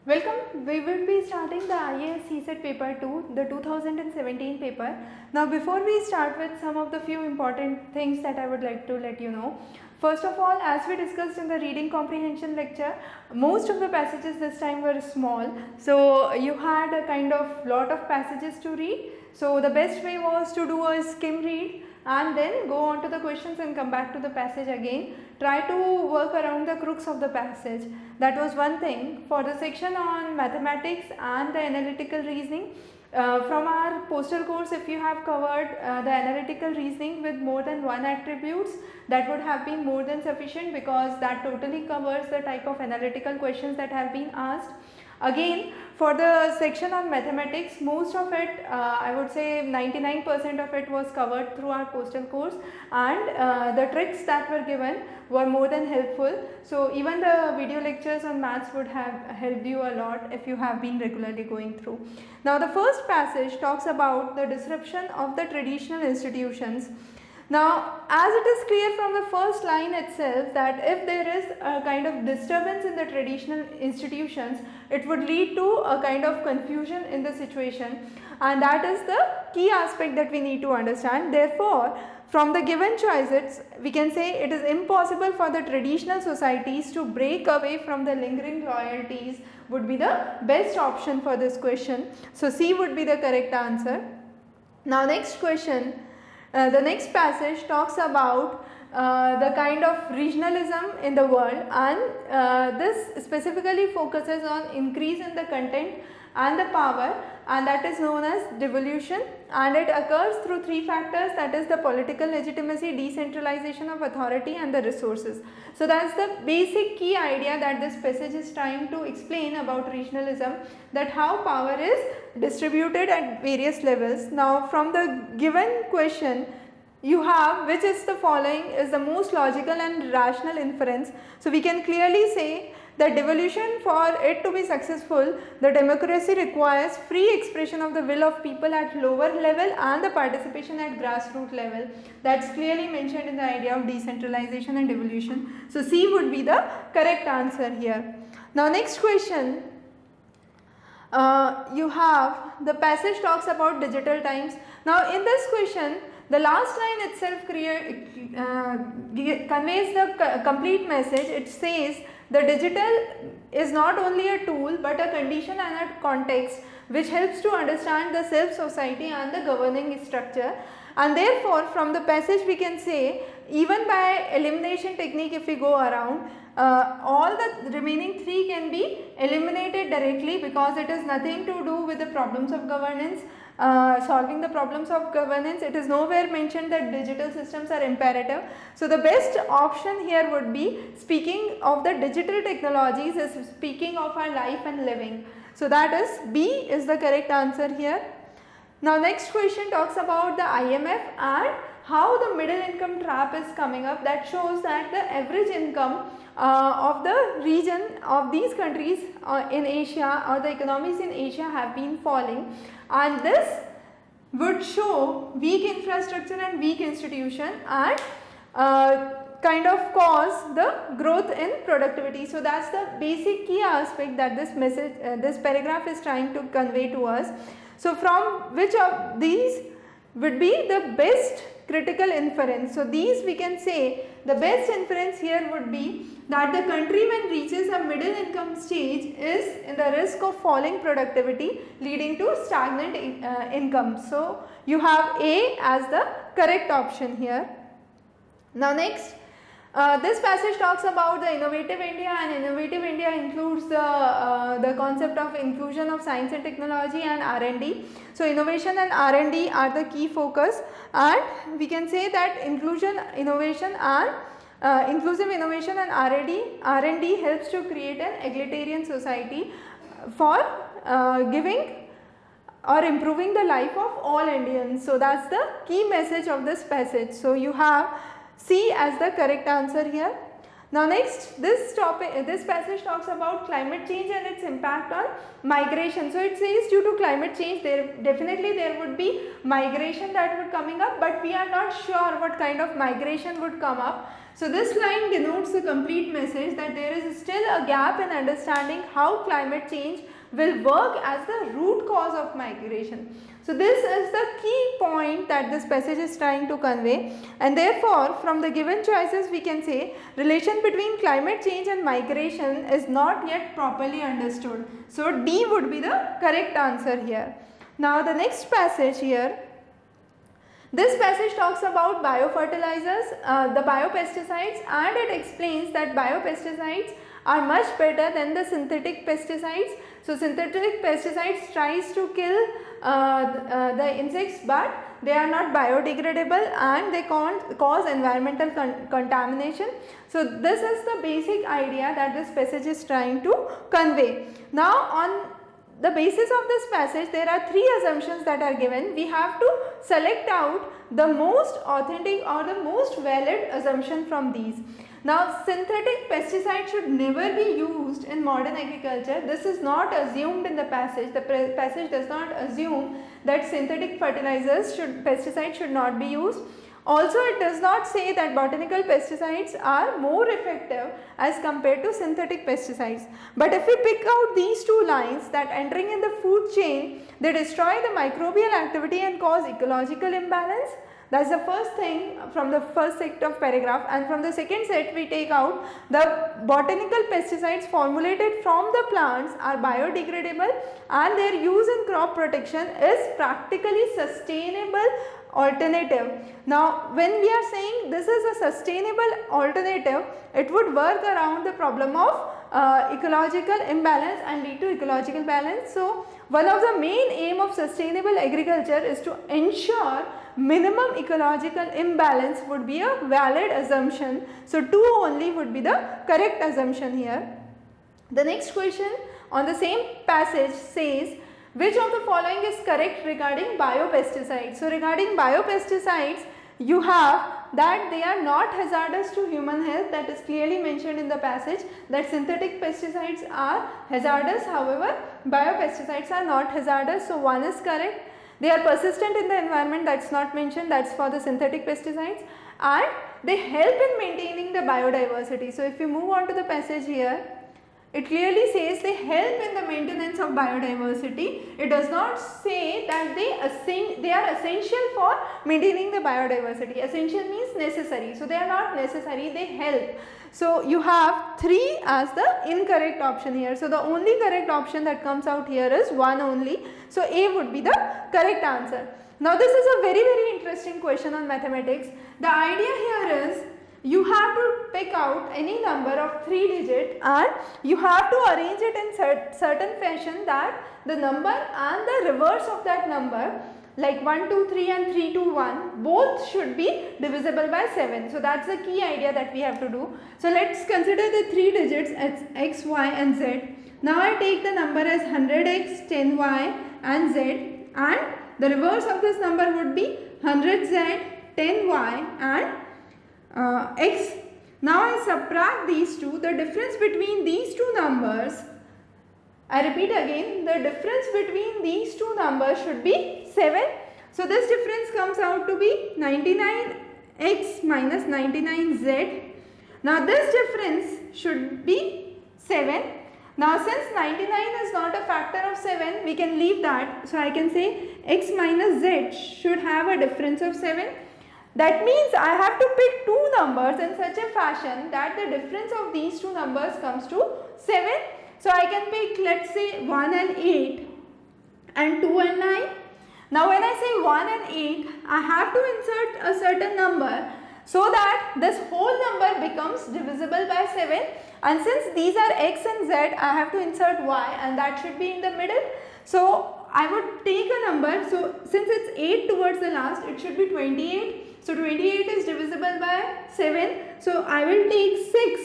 Welcome. We will be starting the IAS CSET paper 2, the 2017 paper. Now before we start with some of the few important things that I would like to let you know. First of all, as we discussed in the reading comprehension lecture, most of the passages this time were small. So you had a kind of lot of passages to read. So the best way was to do a skim read and then go on to the questions and come back to the passage again. Try to work around the crux of the passage. That was one thing. For the section on mathematics and the analytical reasoning, from our postal course, if you have covered the analytical reasoning with more than one attributes, that would have been more than sufficient, because that totally covers the type of analytical questions that have been asked. Again, for the section on mathematics, most of it, I would say 99% of it was covered through our postal course, and the tricks that were given were more than helpful. So even the video lectures on maths would have helped you a lot if you have been regularly going through. Now the first passage talks about the disruption of the traditional institutions. Now, as it is clear from the first line itself that if there is a kind of disturbance in the traditional institutions, it would lead to a kind of confusion in the situation, and that is the key aspect that we need to understand. Therefore, from the given choices, we can say it is impossible for the traditional societies to break away from the lingering loyalties would be the best option for this question. So, C would be the correct answer. Now, next question. The next passage talks about the kind of regionalism in the world, and this specifically focuses on increase in the content and the power, and that is known as devolution, and it occurs through three factors, that is the political legitimacy, decentralization of authority, and the resources. So that's the basic key idea that this passage is trying to explain about regionalism, that how power is distributed at various levels. Now from the given question, you have which is the following is the most logical and rational inference. So we can clearly say that devolution, for it to be successful, the democracy requires free expression of the will of people at lower level and the participation at grassroots level. That's clearly mentioned in the idea of decentralization and devolution. So C would be the correct answer here. Now next question, you have the passage talks about digital times. Now in this question, the last line itself conveys the complete message. It says the digital is not only a tool but a condition and a context which helps to understand the self society and the governing structure, and therefore from the passage we can say even by elimination technique, if we go around, all the remaining three can be eliminated directly, because it has nothing to do with the problems of governance. Solving the problems of governance, it is nowhere mentioned that digital systems are imperative. So the best option here would be, speaking of the digital technologies, is speaking of our life and living. So that is B is the correct answer here. Now next question talks about the IMF and how the middle income trap is coming up. That shows that the average income of the region of these countries in Asia, or the economies in Asia, have been falling, and this would show weak infrastructure and weak institution, and kind of cause the growth in productivity. So that's the basic key aspect that this message, this paragraph is trying to convey to us. So from which of these would be the best critical inference? So these we can say the best inference here would be that the country when reaches a middle income stage is in the risk of falling productivity leading to stagnant income. So you have A as the correct option here. Now next, this passage talks about the innovative India, and innovative India includes the concept of inclusion of science and technology and R&D. So innovation and R&D are the key focus, and we can say that inclusive innovation and R&D helps to create an egalitarian society for giving or improving the life of all Indians. So that's the key message of this passage. So you have C as the correct answer here. Now next, this passage talks about climate change and its impact on migration. So it says due to climate change there would be migration that would coming up, but we are not sure what kind of migration would come up. So this line denotes the complete message that there is still a gap in understanding how climate change will work as the root cause of migration. So this is the key point that this passage is trying to convey, and therefore from the given choices we can say relation between climate change and migration is not yet properly understood. So D would be the correct answer here. Now the next passage here, this passage talks about biofertilizers, the biopesticides, and it explains that biopesticides are much better than the synthetic pesticides. So synthetic pesticides tries to kill the insects, but they are not biodegradable and they cause environmental contamination. So this is the basic idea that this passage is trying to convey. Now on the basis of this passage there are three assumptions that are given. We have to select out the most authentic or the most valid assumption from these. Now synthetic pesticides should never be used in modern agriculture. This is not assumed in the passage. The passage does not assume that synthetic pesticides should not be used. Also it does not say that botanical pesticides are more effective as compared to synthetic pesticides. But if we pick out these two lines, that entering in the food chain they destroy the microbial activity and cause ecological imbalance. That is the first thing from the first set of paragraph, and from the second set we take out the botanical pesticides formulated from the plants are biodegradable and their use in crop protection is practically sustainable alternative. Now when we are saying this is a sustainable alternative, it would work around the problem of ecological imbalance and lead to ecological balance. So one of the main aim of sustainable agriculture is to ensure minimum ecological imbalance would be a valid assumption. So 2 only would be the correct assumption here. The next question on the same passage says, which of the following is correct regarding biopesticides? So regarding biopesticides, you have that they are not hazardous to human health. That is clearly mentioned in the passage that synthetic pesticides are hazardous, however biopesticides are not hazardous. So 1 is correct. They are persistent in the environment, that is not mentioned, that is for the synthetic pesticides, and they help in maintaining the biodiversity. So if you move on to the passage here, it clearly says they help in the maintenance of biodiversity. It does not say that they are essential for maintaining the biodiversity. Essential means necessary. So they are not necessary, they help. So you have 3 as the incorrect option here. So the only correct option that comes out here is 1 only. So A would be the correct answer. Now this is a very interesting question on mathematics. The idea here is you have to pick out any number of 3 digit and you have to arrange it in certain fashion that the number and the reverse of that number, like 1, 2, 3 and 3, 2, 1, both should be divisible by 7. So that's the key idea that we have to do. So let's consider the 3 digits as x, y and z. Now I take the number as 100x, 10y and z, and the reverse of this number would be 100z, 10y and x. Now I subtract these two. The difference between these two numbers, I repeat again, the difference between these two numbers should be 7. So this difference comes out to be 99x minus 99z. Now this difference should be 7. Now since 99 is not a factor of 7, we can leave that. So I can say x minus z should have a difference of 7. That means I have to pick 2 numbers in such a fashion that the difference of these 2 numbers comes to 7. So I can pick, let's say 1 and 8 and 2 and 9. Now when I say 1 and 8, I have to insert a certain number so that this whole number becomes divisible by 7, and since these are x and z, I have to insert y and that should be in the middle. So I would take a number, so since it's 8 towards the last, it should be 28. So 28 is divisible by 7. So I will take 6.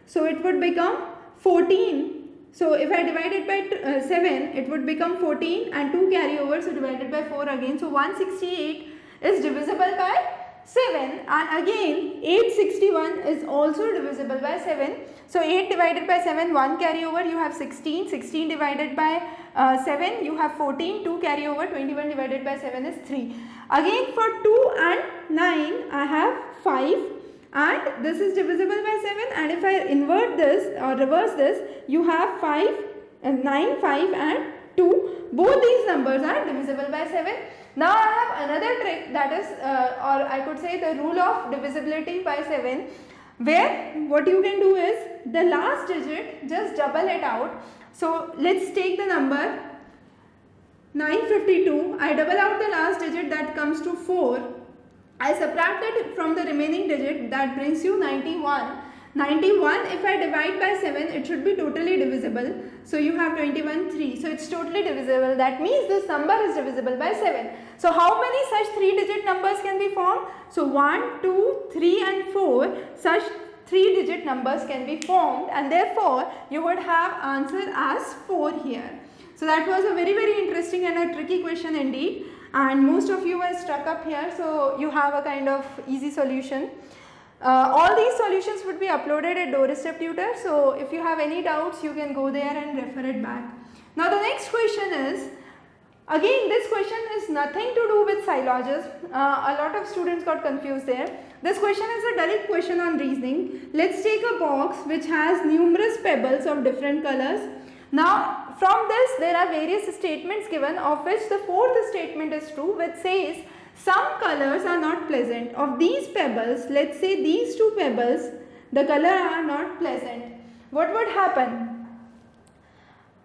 So it would become 14. So if I divide it by 7, it would become 14 and 2 carry over. So divided by 4 again. So 168 is divisible by 7, and again 861 is also divisible by 7. So 8 divided by 7, 1 carry over, you have 16. 16 divided by 7, you have 14. 2 carry over, 21 divided by 7 is 3. Again for 2 and 9, I have 5, and this is divisible by 7, and if I invert this or reverse this, you have 5 and 9, 5 and 2. Both these numbers are divisible by 7. Now I have another trick, that is or I could say the rule of divisibility by 7, where what you can do is the last digit just double it out. So let's take the number 952, I double out the last digit, that comes to 4. I subtract it from the remaining digit, that brings you 91. 91, if I divide by 7, it should be totally divisible. So you have 21, 3. So it's totally divisible. That means this number is divisible by 7. So how many such 3-digit numbers can be formed? So 1, 2, 3 and 4 such 3-digit numbers can be formed, and therefore you would have answer as 4 here. So that was a very interesting and a tricky question indeed, and most of you were stuck up here, so you have a kind of easy solution. All these solutions would be uploaded at Doorstep Tutor, so if you have any doubts you can go there and refer it back. Now the next question is, again this question is nothing to do with syllogism. A lot of students got confused there. This question is a direct question on reasoning. Let's take a box which has numerous pebbles of different colors. Now from this there are various statements given, of which the fourth statement is true, which says some colors are not pleasant. Of these pebbles, let's say these two pebbles, the color are not pleasant. What would happen?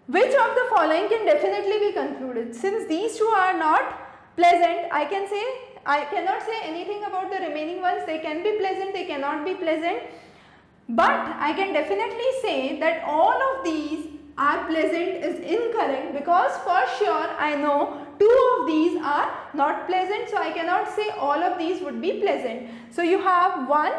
Which of the following can definitely be concluded? Since these two are not pleasant, I cannot say anything about the remaining ones. They can be pleasant, they cannot be pleasant. But I can definitely say that all of these are pleasant is incorrect, because for sure I know 2 of these are not pleasant, so I cannot say all of these would be pleasant. So you have one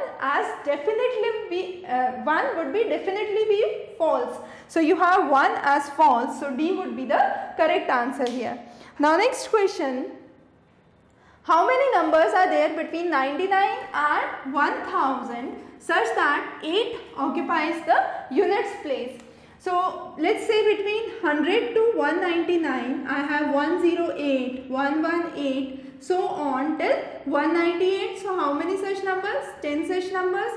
would be definitely be false. So you have 1 as false, so D would be the correct answer here. Now next question, how many numbers are there between 99 and 1000 such that 8 occupies the units place? So let's say between 100 to 199, I have 108, 118, so on till 198. So how many such numbers? 10 such numbers.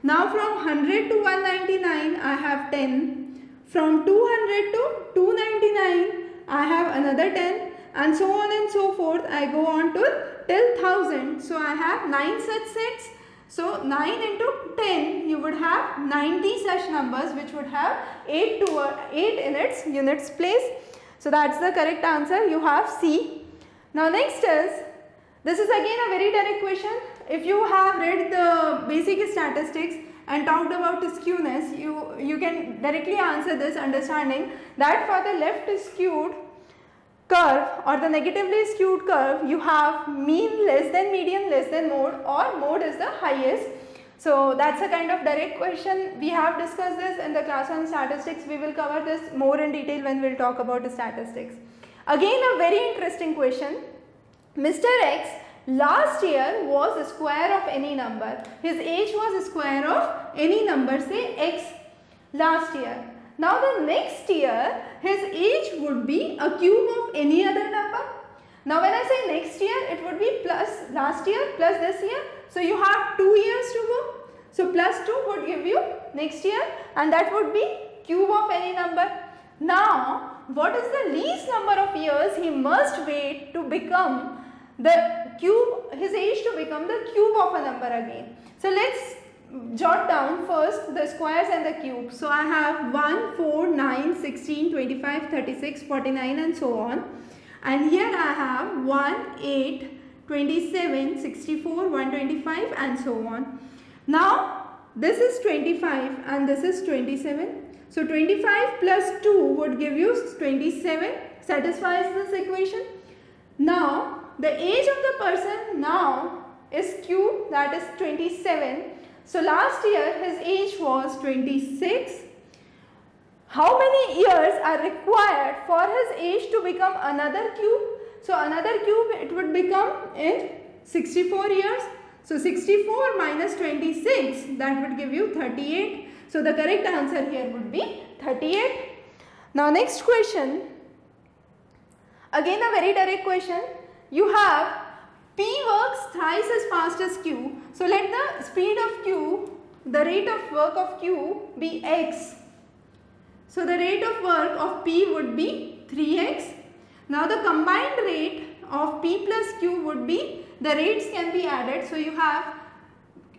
Now from 100 to 199, I have 10. From 200 to 299, I have another 10, and so on and so forth. I go on to till 1000. So I have 9 such sets. So 9 into 10, you would have 90 such numbers, which would have 8 in its units place. So that's the correct answer. You have C. Now next is, this is again a very direct question. If you have read the basic statistics and talked about skewness, you can directly answer this, understanding that for the left skewed curve or the negatively skewed curve, you have mean less than median less than mode, or mode is the highest. So that's a kind of direct question. We have discussed this in the class on statistics. We will cover this more in detail when we will talk about the statistics. Again a very interesting question. Mr. X last year was a square of any number. His age was a square of any number, say X last year. Now the next year his age would be a cube of any other number. Now when I say next year, it would be plus last year plus this year. So you have 2 years to go. So plus 2 would give you next year, and that would be cube of any number. Now what is the least number of years he must wait to become the cube, his age to become the cube of a number again. So let's jot down first the squares and the cubes. So I have 1, 4, 9, 16, 25, 36, 49 and so on. And here I have 1, 8, 27, 64, 125 and so on. Now this is 25 and this is 27. So 25 plus 2 would give you 27, satisfies this equation. Now the age of the person now is cube, that is 27. So last year his age was 26. How many years are required for his age to become another cube? So another cube, it would become in 64 years. So 64 minus 26, that would give you 38. So the correct answer here would be 38. Now next question, again a very direct question. You have P works thrice as fast as Q. So let the speed of Q, the rate of work of Q be x. So the rate of work of P would be 3x. Now the combined rate of P plus Q would be, the rates can be added. So you have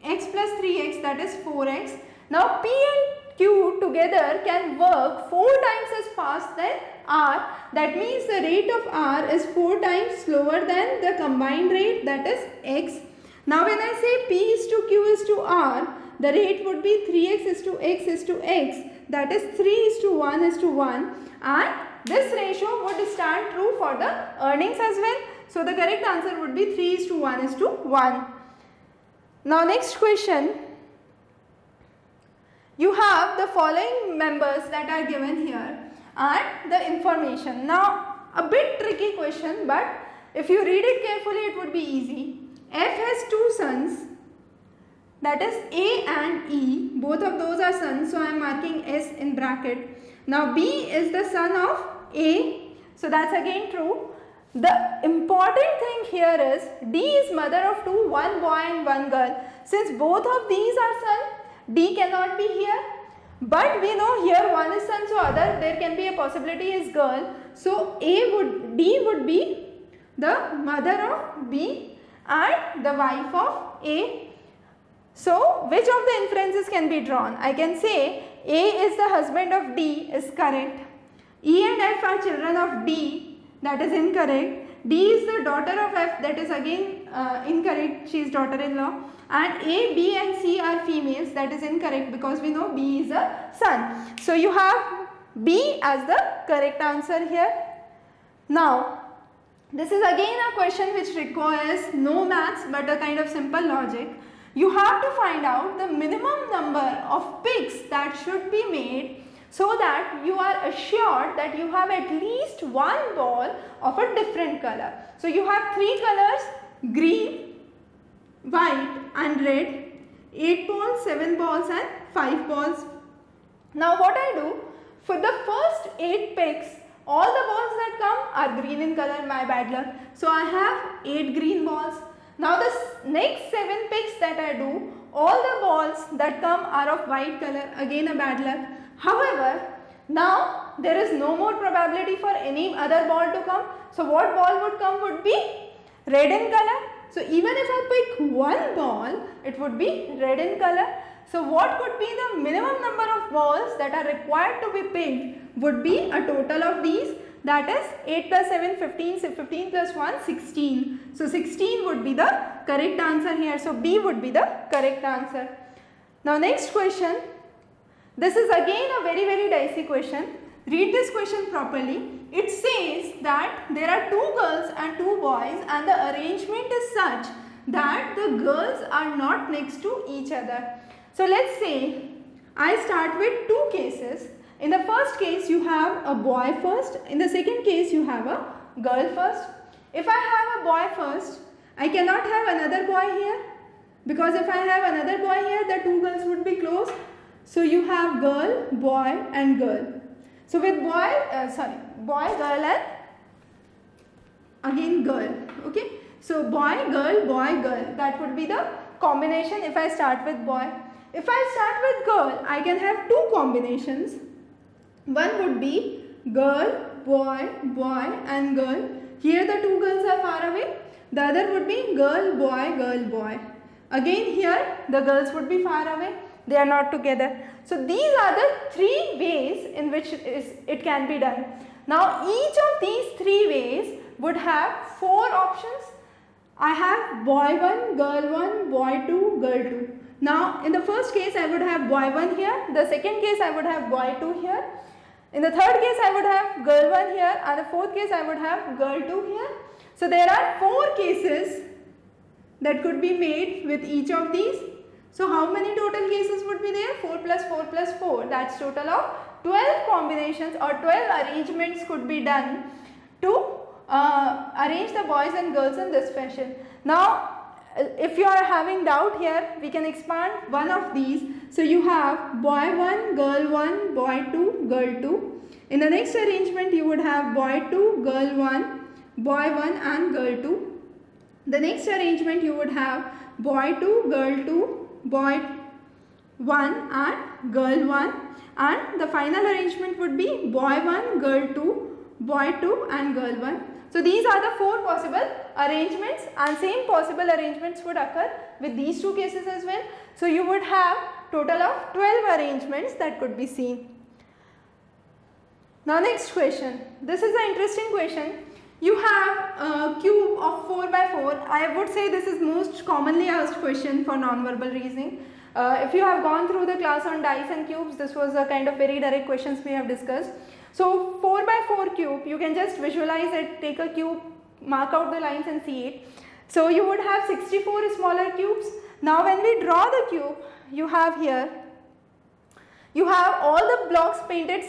x plus 3x, that is 4x. Now P and Q together can work 4 times as fast than R. That means the rate of R is 4 times slower than the combined rate, that is x. Now when I say P is to Q is to R, the rate would be 3x is to x is to x, that is 3 is to 1 is to 1, and this ratio would stand true for the earnings as well. So the correct answer would be 3 is to 1 is to 1. Now next question, you have the following members that are given here and the information. Now a bit tricky question, but if you read it carefully it would be easy. F has 2 sons, that is A and E, both of those are sons, so I am marking S in bracket. Now B is the son of A, so that's again true. The important thing here is D is mother of 2, one boy and one girl. Since both of these are sons, D cannot be here. But we know here one is son, so other there can be a possibility is girl. So D would be the mother of B and the wife of A. So which of the inferences can be drawn? I can say A is the husband of D is correct. E and F are children of D, that is incorrect. D is the daughter of F, that is again incorrect, she is daughter-in-law. And A, B and C are females, that is incorrect because we know B is a son. So you have B as the correct answer here. Now this is again a question which requires no maths but a kind of simple logic. You have to find out the minimum number of picks that should be made so that you are assured that you have at least one ball of a different color. So you have 3 colors, green, white and red, 8 balls, 7 balls and 5 balls. Now what I do, for the first 8 picks, all the balls that come are green in color, my bad luck. So I have 8 green balls. Now the next 7 picks that I do, all the balls that come are of white color, again a bad luck. However, now there is no more probability for any other ball to come. So what ball would come would be red in color. So even if I pick one ball, it would be red in color. So what could be the minimum number of balls that are required to be picked would be a total of these, that is 8 plus 7, 15, 15 plus 1, 16. So 16 would be the correct answer here. So B would be the correct answer. Now next question. This is again a very dicey question. Read this question properly. It says that there are 2 girls and 2 boys and the arrangement is such that the girls are not next to each other. So let's say I start with 2 cases. In the first case you have a boy first, in the second case you have a girl first. If I have a boy first, I cannot have another boy here, because if I have another boy here, the 2 girls would be close. So you have girl, boy and girl. So with boy, girl and again girl, okay. So boy, girl, that would be the combination if I start with boy. If I start with girl, I can have 2 combinations. One would be girl, boy, boy and girl. Here the 2 girls are far away. The other would be girl, boy. Again here the girls would be far away. They are not together. So these are the 3 ways in which it can be done. Now each of these 3 ways would have 4 options. I have boy 1, girl 1, boy 2, girl 2. Now in the first case I would have boy 1 here. The second case I would have boy 2 here. In the third case I would have girl 1 here, and the fourth case I would have girl 2 here. So there are 4 cases that could be made with each of these. So how many total cases would be there? 4 plus 4 plus 4. That's total of 12 combinations or 12 arrangements could be done to arrange the boys and girls in this fashion. Now if you are having doubt here, we can expand one of these. So you have boy 1, girl 1, boy 2, girl 2. In the next arrangement, you would have boy 2, girl 1, boy 1 and girl 2. The next arrangement, you would have boy 2, girl 2, boy 1 and girl 1. And the final arrangement would be boy 1, girl 2, boy 2 and girl 1. So these are the 4 possible arrangements, and same possible arrangements would occur with these 2 cases as well. So you would have total of 12 arrangements that could be seen. Now next question. This is an interesting question. You have a cube of 4 by 4. I would say this is most commonly asked question for non-verbal reasoning. If you have gone through the class on dice and cubes, this was a kind of very direct questions we have discussed. So 4 by 4 cube, you can just visualize it, take a cube, mark out the lines and see it. So you would have 64 smaller cubes. Now when we draw the cube, you have here, you have all the blocks painted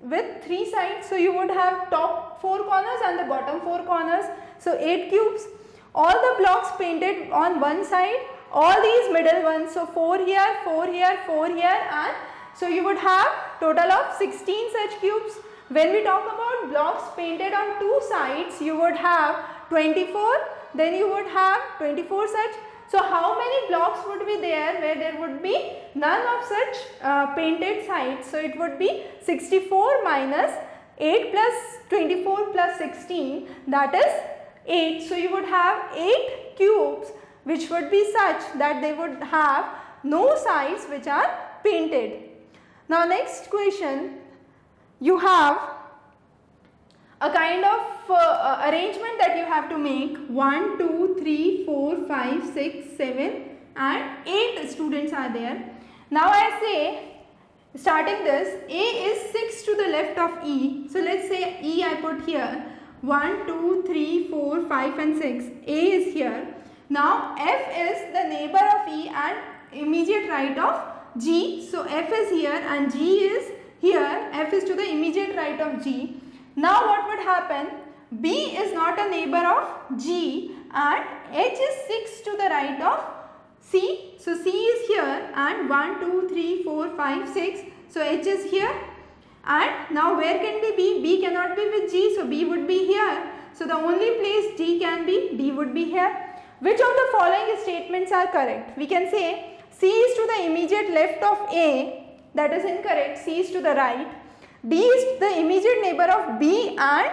with 3 sides. So you would have top 4 corners and the bottom 4 corners. So 8 cubes. All the blocks painted on one side, all these middle ones. So 4 here, 4 here, 4 here, and so you would have total of 16 such cubes. When we talk about blocks painted on 2 sides, you would have 24, then you would have 24 such. So how many blocks would be there where there would be none of such painted sides? So it would be 64 minus 8 plus 24 plus 16, that is 8. So you would have 8 cubes which would be such that they would have no sides which are painted. Now next question, you have a kind of arrangement that you have to make. 1, 2, 3, 4, 5, 6, 7 and 8 students are there. Now I say, starting this, A is 6 to the left of E. So let's say E I put here. 1, 2, 3, 4, 5 and 6. A is here. Now F is the neighbor of E and immediate right of G. So F is here and G is here. F is to the immediate right of G. Now what would happen? B is not a neighbor of G and H is 6 to the right of C. So C is here and 1, 2, 3, 4, 5, 6. So H is here. And now where can be B? B cannot be with G, so B would be here. So the only place G can be, D would be here. Which of the following statements are correct? We can say C is to the immediate left of A, that is incorrect. C is to the right. D is the immediate neighbor of B and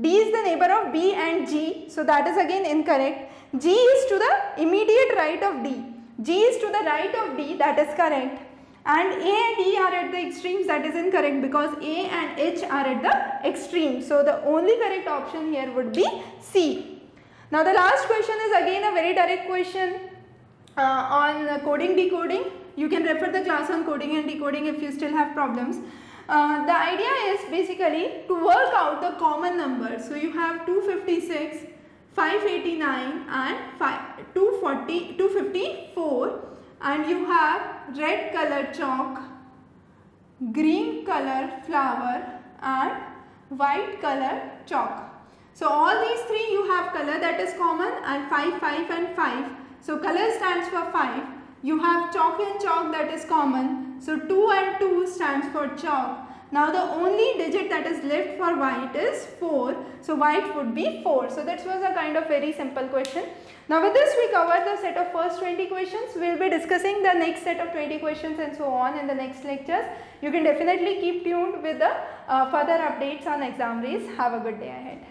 D is the neighbor of B and G, so that is again incorrect. G is to the immediate right of D. G is to the right of D, that is correct. And A and E are at the extremes, that is incorrect because A and H are at the extremes. So the only correct option here would be C. Now the last question is again a very direct question on coding decoding. You can refer the class on coding and decoding if you still have problems. The idea is basically to work out the common numbers. So you have 256, 589 and 254, and you have red color chalk, green color flower and white color chalk. So all these 3 you have color that is common, and 5, 5 and 5. So color stands for 5. You have chalk and chalk that is common. So 2 and 2 stands for chalk. Now the only digit that is left for white is 4. So white would be 4. So that was a kind of very simple question. Now with this we covered the set of first 20 questions. We will be discussing the next set of 20 questions and so on in the next lectures. You can definitely keep tuned with the further updates on Exam Race. Have a good day ahead.